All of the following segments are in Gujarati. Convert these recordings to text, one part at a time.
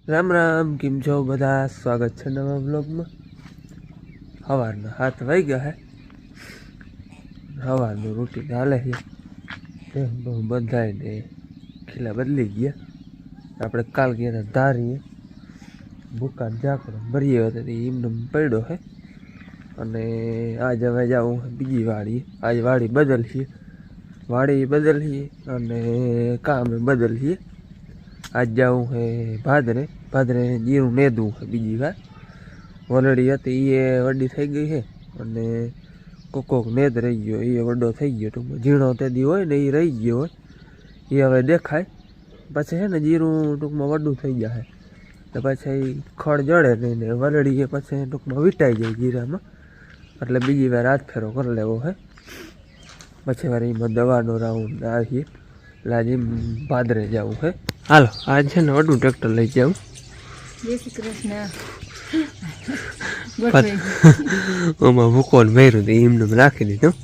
રામ રામ, કેમ છો બધા? સ્વાગત છે નવા બ્લોગમાં. સવારના 7 વાગ્યા હે. સવારનું રૂટીન હાલે છે. બધાને ખીલા બદલી ગયા. આપણે કાલ ગયા ધારીએ ભૂકા ઝાકડો ભરીએ હતો એમને પડ્યો હે. અને આજ હવે જાઉં બીજી વાડી. આજ વાડી બદલીએ અને કામ બદલીએ. આજ જાઉં હે ભાદરે જીરું નેદવું છે બીજી વાર. વલડી હતી એ વડી થઈ ગઈ છે અને કોક નેદ રહી ગયો, એ વડો થઈ ગયો. ટૂંકમાં ઝીણો તેદી હોય ને એ રહી ગયો હોય, એ હવે દેખાય. પછી છે ને જીરું ટૂંકમાં વડું થઈ જાય તો પછી ખડ જડે નહીં ને વલડી એ પછી ટૂંકમાં વીટાઈ જાય જીરામાં. એટલે બીજી વાર હાથ ફેરો કરી લેવો છે. પછી વાર એમાં દવાનો રાઉન્ડ આવીએ. એટલે આજે ભાદરે જવું છે. હાલો આજ છે ને વડું ટ્રેક્ટર લઈ જાઉં. જય શ્રી કૃષ્ણ. આમાં ભૂકો મેર્યું હતું એમને રાખી દીધું.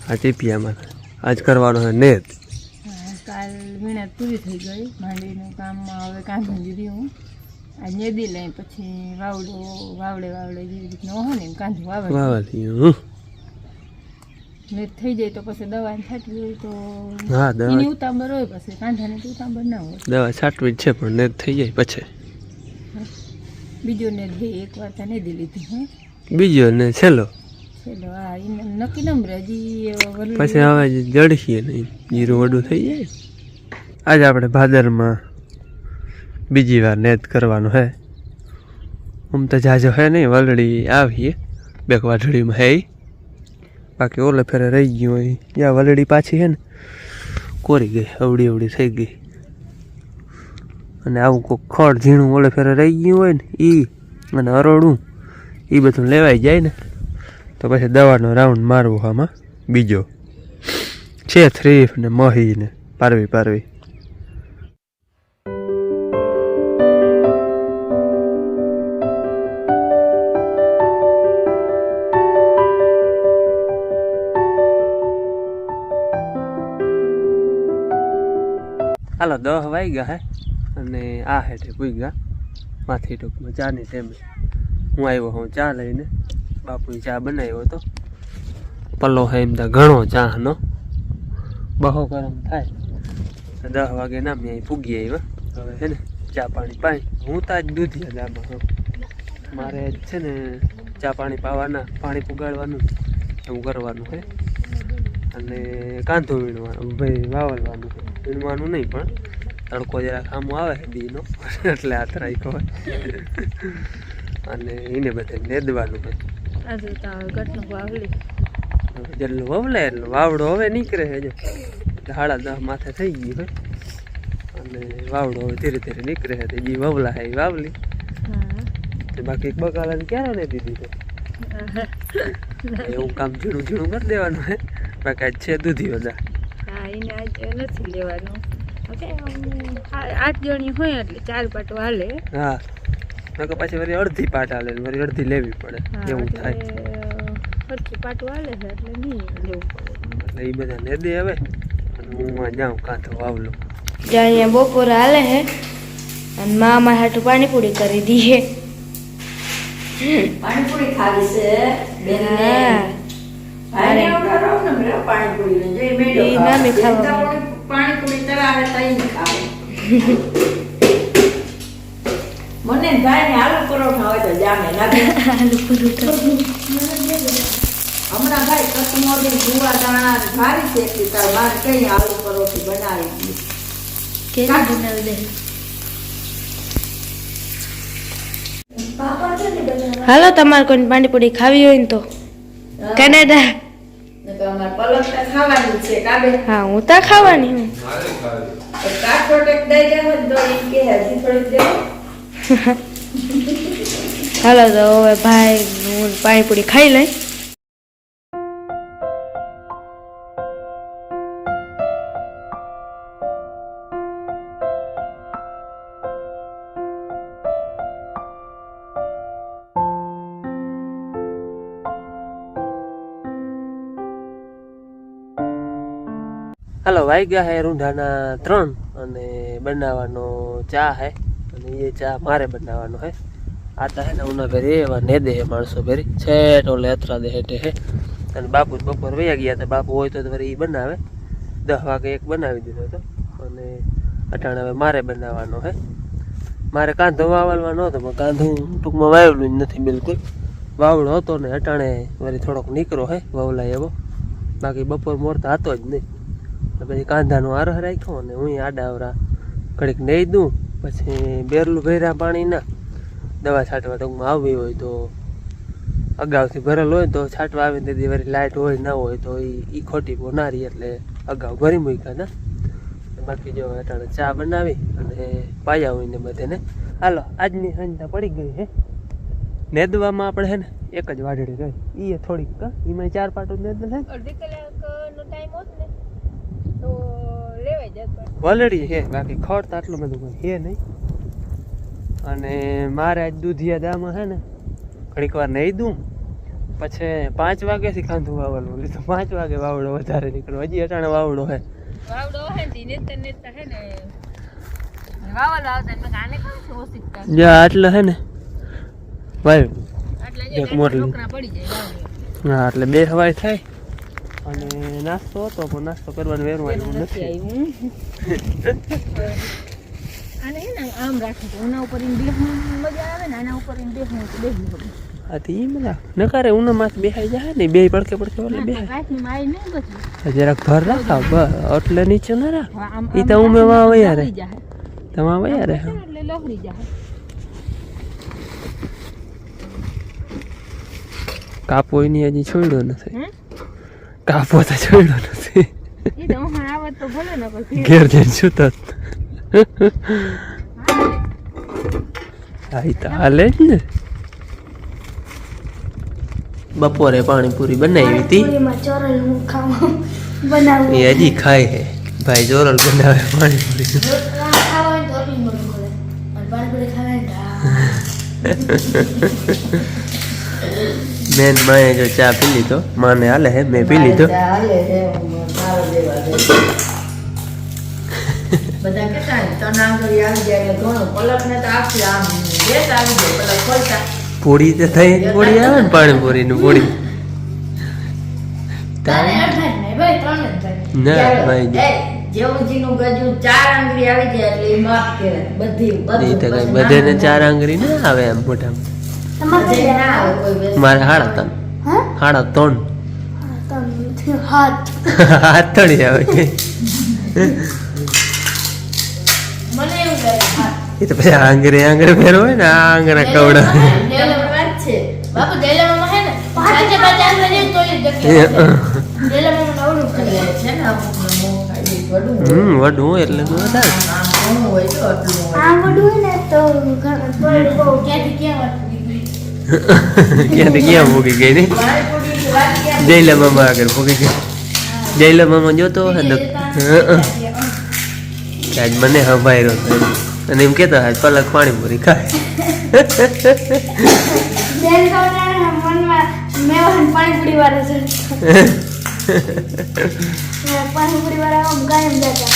આ ટીપિયામાં આજ કરવાનો છે નેત. કાલ વીણા પૂરી થઈ ગઈ. માંડવીનું કામમાં હવે કાંધું દીધી હું. આ નેદી લઈ પછી વાવડે જેવી રીતના હોય ને એમ કાંધું વાવડી નેત થઈ જાય તો પછી દવા છાંટવી હોય તો હા દવા ઉતાંબર હોય, પછી કાંધાની ઉતાંબર ના હોય. દવા છાંટવી જ છે પણ નેત થઈ જાય પછી બીજો નેત ભાઈ એક વાર ત્યાં નેદી લીધી. હે બીજો ને છેલ્લો હા એને નક્કી નંબર હજી પછી હવે જડશીએ નહીં, જીરું વડું થઈ જાય. આજે આપણે ભાદરમાં બીજી વાર નેત કરવાનું હે. આમ તો જાજો હે નહીં, વલડી આવીએ બેક વાઢડીમાં હે. બાકી ઓલે ફેરે રહી ગયું હોય ત્યાં વલડી પાછી છે ને કોરી ગઈ, અવડી થઈ ગઈ. અને આવું કોઈક ખડ ઝીણું ઓલે ફેરે રહી ગયું હોય ને એ અને અરોડું એ બધું લેવાઈ જાય ને તો પછી દવાનો રાઉન્ડ મારવો. આમાં બીજો છે થ્રીફ ને મહી ને પારવી. હાલો 10 વાગ્યા હે અને આ હેઠે પૂગ્યા માથી ટૂંકમાં ચાની ટાઈમે હું આવ્યો હું ચા લઈને. બાપુએ ચા બનાવ્યો હતો. પલ્લો હે એમ તો ઘણો ચાનો બહો ગરમ થાય. 10 વાગે ના મેં અહીં પૂગી આવ્યા. હવે છે ને ચા પાણી પાઈ. હું તો આજ દૂધી આમાં મારે છે ને ચા પાણી પાવાના, પાણી પુગાડવાનું એવું કરવાનું છે. અને કાંધો વીણવાનું ભાઈ વાવલવાનું છે. વીણવાનું નહીં પણ તડકો જરાક આમો આવે છે બીનો એટલે હાથ રાખ્યો હોય. અને એને બધે નેદવાનું છે. જેટલું વવલે એટલું વાવડો હવે નીકળે છે. જો 10:30 માથે થઈ ગયું હોય અને વાવડો હવે ધીરે ધીરે નીકળે છે. જે વવલા છે એ વાવલી. બાકી બગાલાને ક્યારે ને દીધી છે એવું કામ ઝીણું કરી દેવાનું છે. બાકી આજ છે દૂધી બધા. એને આજ નથી લેવાનું. 8 જણી હોય એટલે 4 પાટો હાલે. હા નકર પછી વળી અડધી પાટ હાલે, વળી અડધી લેવી પડે એવું થાય. અડધી પાટો હાલે છે એટલે નહીં લેવું પડે. એટલે એ બધા ને દે હવે અને હું જાઉં કાંતો વાવલો. જ્યાં અહીંયા બપોર હાલે છે અને મામા હાટું પાણીપુરી કરી દીએ. પાણીપુરી ખાવી છે બેન. પાણીપુરી તરાવે તઈ ખાવે. મને ભાઈ ને આલુ પરોઠા હોય તો જામે લાગે. આલુ પરોઠા હમણાં ભાઈ કસમોદી જુવા દાણા ભારી શેકી તાર બાર કઈ આલુ પરોઠી બનાવી દીધી. કેવી બનાવી દે. હાલો તમારે કોઈ પાણીપુરી ખાવી હોય ને તો કેનેડા. ખાવાની છે કાબે. હા હું તો ખાવાની હું. હાલો તો હવે ભાઈ હું પાણીપુરી ખાઈ લઈ. હાલો વાગ્યા હે રૂંઢાના 3 અને બનાવવાનો ચા હે અને એ ચા મારે બનાવવાનો હે. આ તો હે ને ઉના ભેરી એવા નેદે હે માણસો ભેરી છેટ ઓલે અથરા દે હેઠે હે. અને બાપુ બપોર વયા ગયા હતા. બાપુ હોય તો વળી એ બનાવે. 10 વાગે એક બનાવી દીધો હતો અને અટાણે હવે મારે બનાવવાનો હે. મારે કાંધો વાવલવા નહોતો પણ કાંધું ટૂંકમાં વાવેલું જ નથી બિલકુલ. વાવડો હતો ને અટાણે વળી થોડોક નીકળો હે વાવલાય એવો. બાકી બપોર મોરતા હતો જ નહીં. પછી કાંધાનો આરહ રાખ્યો અને હું આડાવરા ઘડીક નહીં દઉં. પછી બેરલું ભર્યા પાણીના દવા છાંટવા ટૂંકમાં આવી હોય તો અગાઉથી ભરેલ હોય તો છાંટવા આવીને તેથી વળી લાઇટ હોય ના હોય તો એ ખોટી બહુ ના રહી એટલે અગાઉ ભરી મૂક્યા હતા. બાકી જો અટાણે ચા બનાવી અને પાયા હોય ને બધાને. હાલો આજની સંધા પડી ગઈ હે. નેદવામાં આપણે હે ને એક જ વાઢડી રહી. એ થોડીક એમાં 4 પાટું નેદ હે. અડધી કલાકનો ટાઈમ હોત ને તો લેવાય જતો. ઓલરેડી હે બાકી ખોટ આટલું બધું કોઈ હે નહીં. અને મારે આજ દૂધિયા દામાં હે ને ઘડીક વાર નહીં દઉં. પછી 5 વાગ્યાથી કાંધું વાવવાનું લીધું. 5 વાગે વાવડો વધારે નીકળ્યો. હજી અટાણે વાવડો હે. વાવડો હે ને નેતા હે ને વાવલ આવતા ને આને કામ છે ઓસિકતા જા આટલે હે ને વાવ આટલા એક મોટલી છોકરા પડી જાય વાવડે. હા એટલે 2 હવાય થાય. અને નાસ્તો હતો પણ નાસ્તો કરવાનું વેરું આવ્યું નથી. આને હે ને આમ રાખી તો ઉના ઉપર ઇન બેહવું મજા આવે ને આના ઉપર ઇન બેહવું તો બેહી પડે. આથી ઈ મલા નકારે ઉનામાં બેહાઈ જાય ને 2 પડકે એટલે બેહાય. કાચની માઈ નહીં બચી જરાક ભર રાખાવ એટલે નીચે ના રાખ. આમ ઈ તો ઉમે વા વયા રે. જાય તમા વયા રે. એટલે લહરી જાય. કાપો એની હજી છોડ્યો નથી. હે કાપો તો છોડ્યો નથી. ઈ તો હું આવત તો ભલે ન કોઈ ઘેર જઈને સુતો. હા ઈ તો હાલે જ ને. બપોરે પાણીપુરી બનાવી હતી. એ હજી ખાય હે. ભાઈ જોરલ બનાવે પાણીપુરી. મેન માએ જો ચા પી લીધો. માને હાલે હે મેં પી લીધો. બધા કેતા તનાંગરી આવી જાય એટલે ઘણું પલક ને તો આખી આમ રેત આવી જાય પલક ખોલતા પૂરી તો થઈ પૂરી આવે ને પાણીપુરી નું પૂરી. તારે અઠાઈ ને ભાઈ 3 જ ના થાય ભાઈ જેવું નું ગજુ 4 આંગળી આવી જાય એટલે એ માપ કહેવાય. બધી એ તો કઈ બધાને 4 આંગળી ના આવે એમ મોટામાં. ના આવે કોઈ બેસ. મારે 3.5 હાથ તળી આવે કે મને એવું લાગે હા એ તો પછી આંગરે ફેર હોય ને આ આંગરા કવડા. ડેલમ વાત છે બાપુ ડેલમ હે ને પાંચે 50 લઈ તો એ જગ્યા ડેલમ નવડું કરી છે ને અમુક મોં ખાઈ વડું વડું હોય એટલે તો વધારે આમ કોણ હોય તો આટલું હોય. આ વડું હોય ને તો થોડી બહુ ક્યાંથી ક્યાં ક્યાંથી ક્યાં ભૂગી ગઈ ને. પાણીપુરીની વાત ક્યાં જયલા મામા આગળ ભૂગી ગઈ. જયલા મામા જોતો હે ને આજ મને હંભાઈ રહ્યો અને એમ કેતા આજ પલક પાણીપુરી ખાય. બેન કવડાના મનમાં મેવાન પાણીપુરી વાળા છે. પાણીપુરી વાળા આમ કાયમ જતા.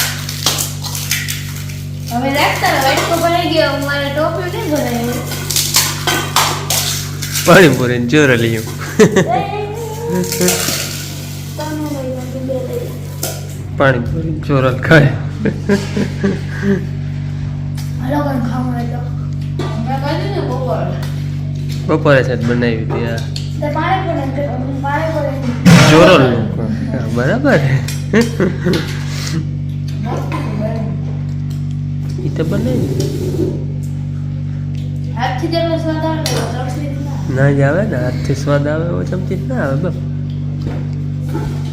હવે રાખતા રહો એટલો ભરાઈ ગયો મારે ટોપી નહીં ભરાય. પાણીપુરી ને ચોર લઈ પાણીપુરી ચોરલ ખાય. હલો કોણ ખાવું એટલે મેં કહ્યું ને બપોરે સાહેબ બનાવી હતી આ તો પાણીપુરી ચોરલ નું બરાબર એ તો બનાવી હાથથી જેટલો સ્વાદ આવે ને ચમચી ના જ આવે ને હાથથી સ્વાદ આવે એવો ચમચી ના આવે બસ.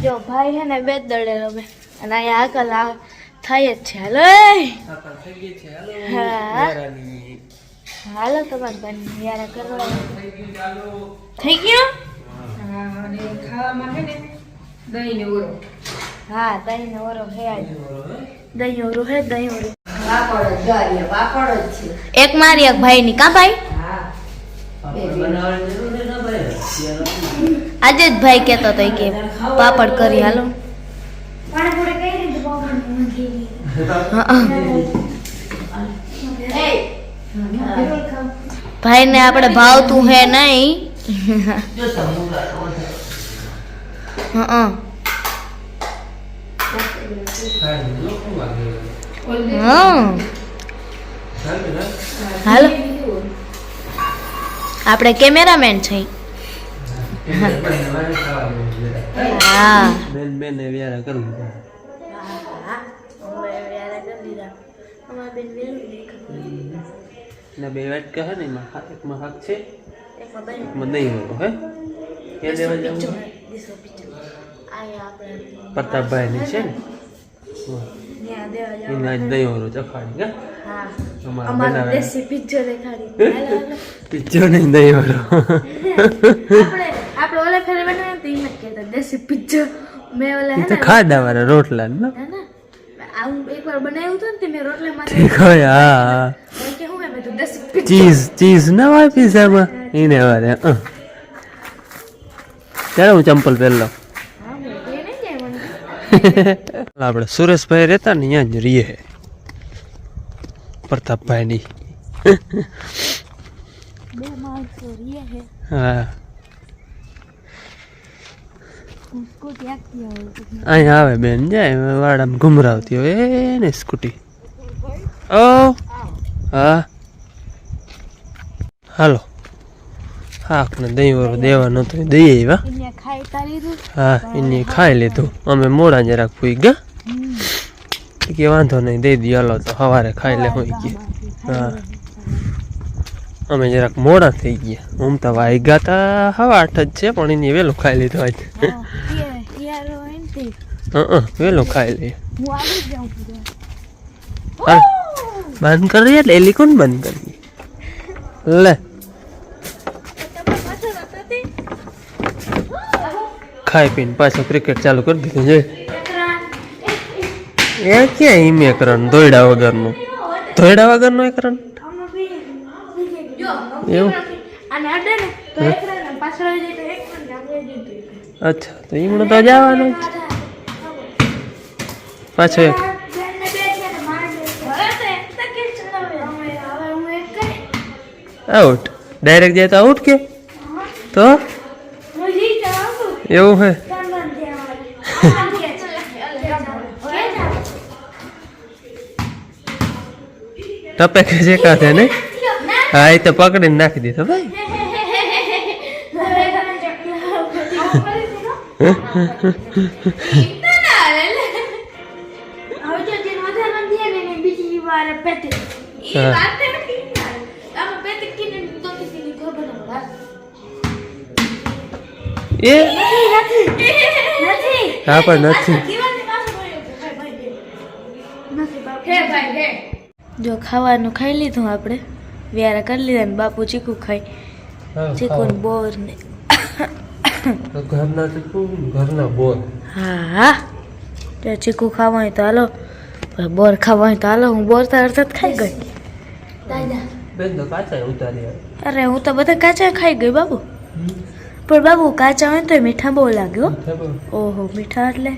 જો ભાઈ હે ને 2 દડે રમે અને અહીંયા આકલ થાય જ છે. હાલો હા હાલો તમારે બની યાર કરવા થઈ ગયો. અને ખાવામાં હે ને દહીં ને ઓરો. હા દહીં ને ઓરો હે આજ દહીં ઓરો હે દહીં ઓરો પાપડ જ ગારીએ પાપડ જ છે. એક મારી એક ભાઈ ની કા ભાઈ હા આજે જ ભાઈ કહેતો હતો કે પાપડ કરી હાલો પાણીપુરી કઈ રીતે પાપડ એ ભાઈને આપણે ભાવતું હે નહીં. હા હાલો આપણે કેમેરામેન છે. હા બેન બેન એ વ્યારા કરવું ને બે વાટ કહે ને એકમાં હક છે એકમાં નહીં હોય હે ક્યાં દેવા જવું પ્રતાપભાઈ ની છે ને એને આજ દહીં વાળું ચખાડી કા પિક્ચર નહીં દહીં વાળું આપણે ઓલે ફેરે બનાવ્યું તો એમ જ કહેતા દેશી પિક્ચર. મેં ઓલા તો ખાડા વાળા રોટલા ને આવું એકવાર બનાવ્યું હતું ને તે મેં રોટલામાં હા કે હું એમ તો દેશી પિક્ચર ચીઝ ના હોય પીઝામાં એને વારે ત્યારે હું ચંપલ પહેરલો. આપણે સુરેશભાઈ રહેતા ને અહીંયા જ રહીએ પ્રતાપભાઈ ની. હા અહીંયા આવે બેન જાય વાડામાં ઘુમરાવતી હોય ને સ્કૂટી. ઓ હા હાલો હાકને દહીં વાળું દેવાનું હતું દઈએ એવા. હા એને ખાઈ લીધું અમે મોડા જરાક ફૂઈ ગયા કે વાંધો નહીં દઈ દઈએ હાલો તો સવારે ખાઈ લે હોય ગયા. હા અમે જરાક મોડા થઈ ગયા. હું તો વાગ્યા તા 8:30 જ છે પણ એને વહેલું ખાઈ લીધું આજ. વહેલું ખાઈ લઈએ. બંધ કરી દે એટલે એલી કોણ બંધ કરી લે. ખાઈ પીને પાછો ક્રિકેટ ચાલુ કરી દીધું છે. એ ક્યાં ઈમે કરણ દોયડા વગરનું એક રન એવું. અચ્છા તો ઈમણું તો જવાનું જ પાછો એક આઉટ ડાયરેક્ટ જાય તો આઉટ કે તો એવું હે. ટપે કે છે કાંથે ને હા એ તો પકડીને નાખી દીધો ભાઈ. એ હા પણ નથી. જો ખાવાનું ખાઈ લીધું આપણે વ્યારા કરી લીધા ને બાપુ ચીકુ ખાઈ ચીકુ ને બોર ને ઘરના ચીકુ ઘરના બોર. હા ત્યાં ચીકુ ખાવા હોય તો હાલો બોર ખાવા હોય તો હાલો. હું બોર તો અડધા જ ખાઈ ગઈ. બેન તો કાચા ઉતારી અરે હું તો બધા કાચા ખાઈ ગઈ બાબુ. પણ બાબુ કાચા હોય તો મીઠા બહુ લાગ્યો. ઓહો મીઠા એટલે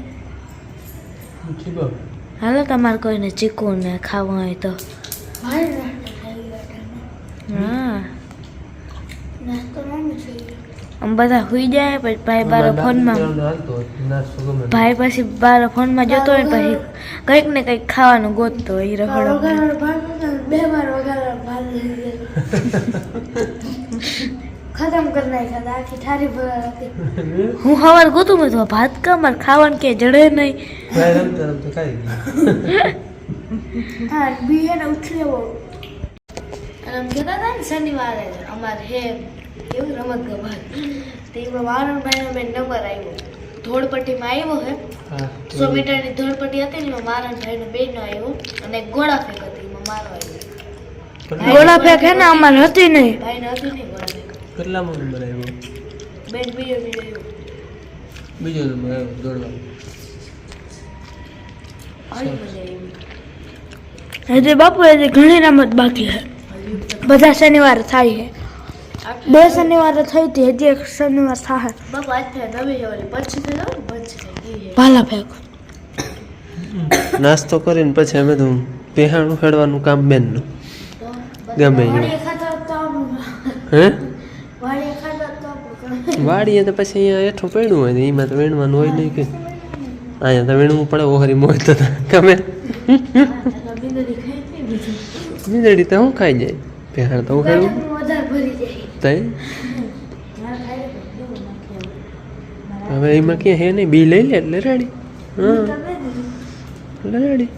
હાલો તમારે કોઈને ચીકુ ને ખાવા હોય તો. હા આમ બધા સુઈ જાય પછી ભાઈ બારો ફોનમાં ભાઈ પછી બારો ફોનમાં જતો હોય પછી કંઈક ને કંઈક ખાવાનું ગોતતો હોય રખડો. ખતમ કરી નાખ્યા આખી ઠારી ભરા. હું સવાર ગોતું મેં તો ભાત કામર ખાવાનું કે જડે નહીં. હા બીએ ને ઉઠી લેવો. અને આમ કહેતા હતા ને શનિવારે અમારે હે એવું રમત ગમત તેમાં મારણભાઈનો બેન નંબર આવ્યો. ધોળપટ્ટીમાં આવ્યો હે 100 મીટરની ધોળપટ્ટી હતી ને એમાં મારણભાઈનો બેનનો આવ્યો અને ગોળા ફેંક હતી એમાં મારો આવ્યો. ગોળા ફેંક હે ને અમારે હતી નહીં. ભાઈને હતી નહીં ગોળા ફેંક. કેટલામાં નંબર આવ્યો? બેન બીજો નંબર આવ્યો દોડવાનો. આવી મજા આવી. હજી બાપુ હજી ઘણી રમત બાકી છે. બધા શનિવાર થાય છે. 2 શનિવાર થઈ હતી હજી એક શનિવાર થાય. બાપુ આજ ફેર નવી જવાની પછી તો જાવ પછી થઈ ગઈ. ભાલા ફેંક નાસ્તો કરીને પછી અમે તો પહેાણું ખેડવાનું કામ બેનનું ગમે એવું. હે વાડીએ ખાધા તો પણ વાડીએ તો પછી અહીંયા હેઠું પડ્યું હોય ને એમાં તો વીણવાનું હોય નહીં કે અહીંયા તો વીણવું પડે ઓહરી મોય તો ગમે બિંદડી ખાઈ કે બીજું મીંદડી તો હું ખાઈ જાય પહેણ તો ઉખાડું વધારે ભરી જાય તઈ ના ખાઈ લે કેવું નાખે હવે એમાં ક્યાં હે નહીં બી લઈ લે એટલે રેડી હા તમે એટલે રેડી